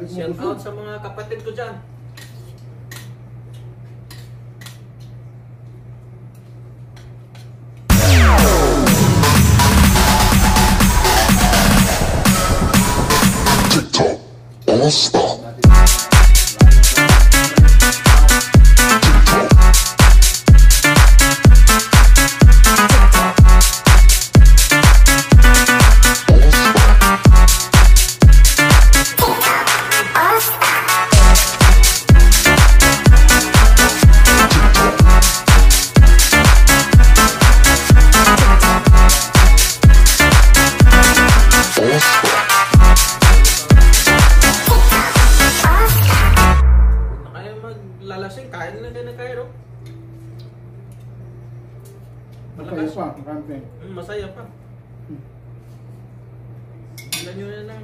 Shout out sa mga kapatid ko dyan. TikTok All-Star. Lalasing, kain na kayo ng Cairo. Masaya pa, marami. Masaya pa. Tingnan nyo na ng...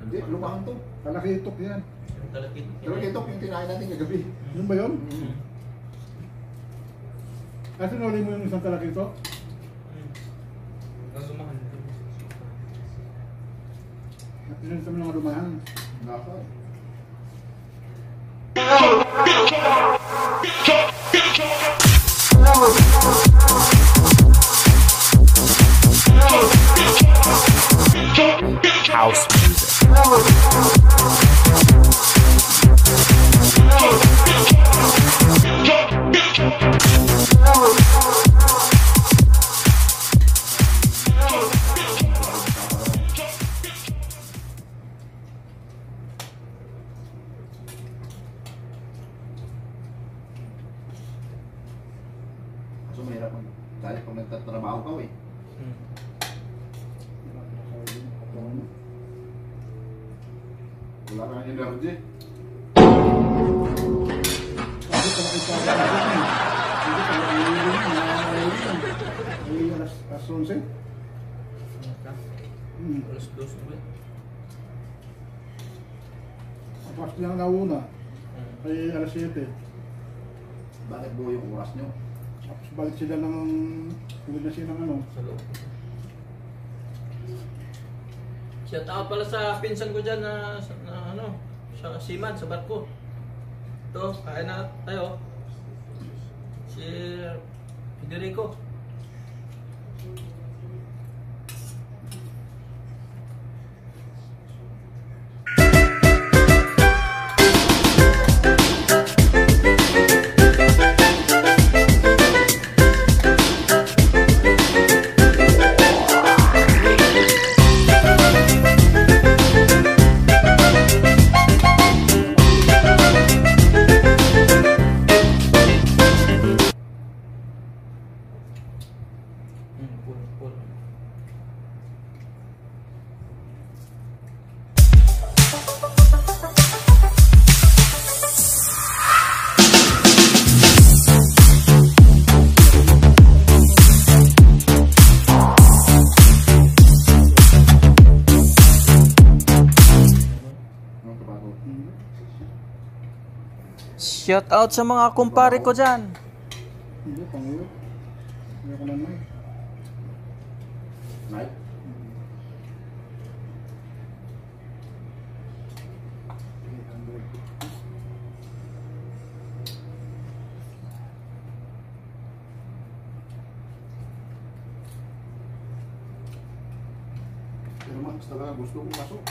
Hindi, lumahan to. Talakitok yan. Talakitok yung kinain natin kagabi. Yun ba yun? Kasi nuli mo yung isang talakitok? Lumahan. Napinan sa mga lumahan. Naka. House music. So mahirap pag dahil pag nagtatrabaho ka eh. Wala ka ng energy. Kasi talakitok yan. Hindi ka ay alas 11. Alas 2 na. Tapos lang nauna. Ay alas 7. Bakit buo yung oras nyo? Tapos balik sila ng... Tulad na sila ng ano. Sa loob. Shout out pala sa pinsan ko dyan na ano, sa Siman, sa barko. Ito, kain na tayo. Si Federico. Cool. Shout out sa mga kumpare ko dyan. Hindi, pangulo. Hindi ako lang may. Night? Pero mas talaga gusto kong masok.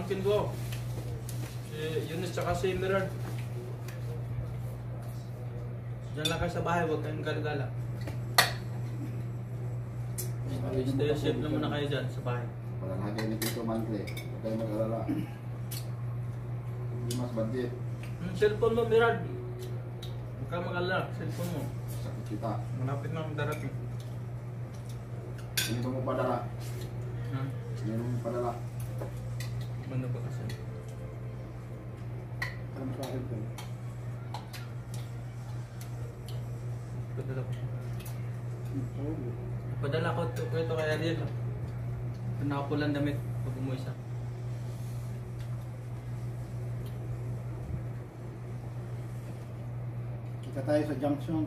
pamangkin ko. Si Eunice tsaka si Mirard. Diyan lang kayo sa bahay, huwag kayong gala-gala. Stay safe lang muna kayo dyan sa bahay. Wala na kayo ni Tito Mantle. Huwag kayong mag-alala. Hindi mas budget. Cellphone mo, Mirard. Huwag kang mag-alala, cellphone mo. Sakit kita. Malapit na ang darating. Sino mo padala? Ha? Sino mo padala? Ano ba kasi? Ano sa akin ko? Padala ko. Oo. Padala ko ito kay Ariel. Ito nakapulang damit pag umuwi siya. Kita tayo sa junction.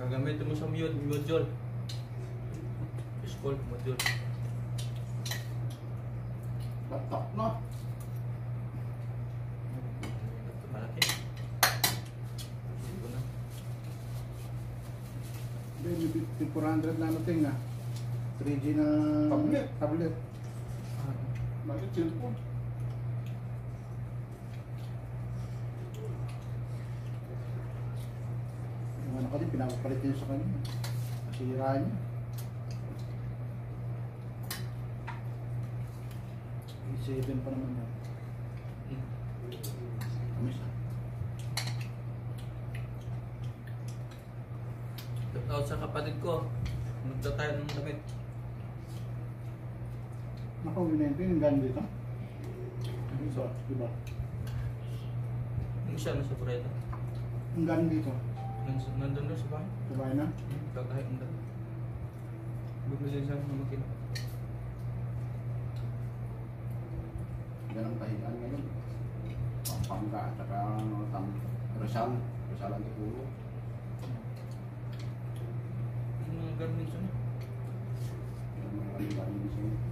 Gagamitin mo sa module. School module. Laptop na. Ito malaki. Ito na. May 400 na natin na. 3G na tablet. Bakit cellphone? Yung ano ka din, pinapapalit yun sa kanya. Nasira niya. I7 pa naman yan. Kamis ah. Shout out sa kapatid ko. Nagda tayo ng damit. Nakawin na yung ganda dito. So, diba? Yung siya nasa Pureta. Ang ganda dito. Nandun doon sa bahay. Sabay na. Kakahin ang dami. Bumili siya ng makina. Yan ang kahigaan ngayon. Pampanga at saka Rizal. Rizal ang Tikulo. Yung mga garments ano. Yan ang mga kahigaan ngayon.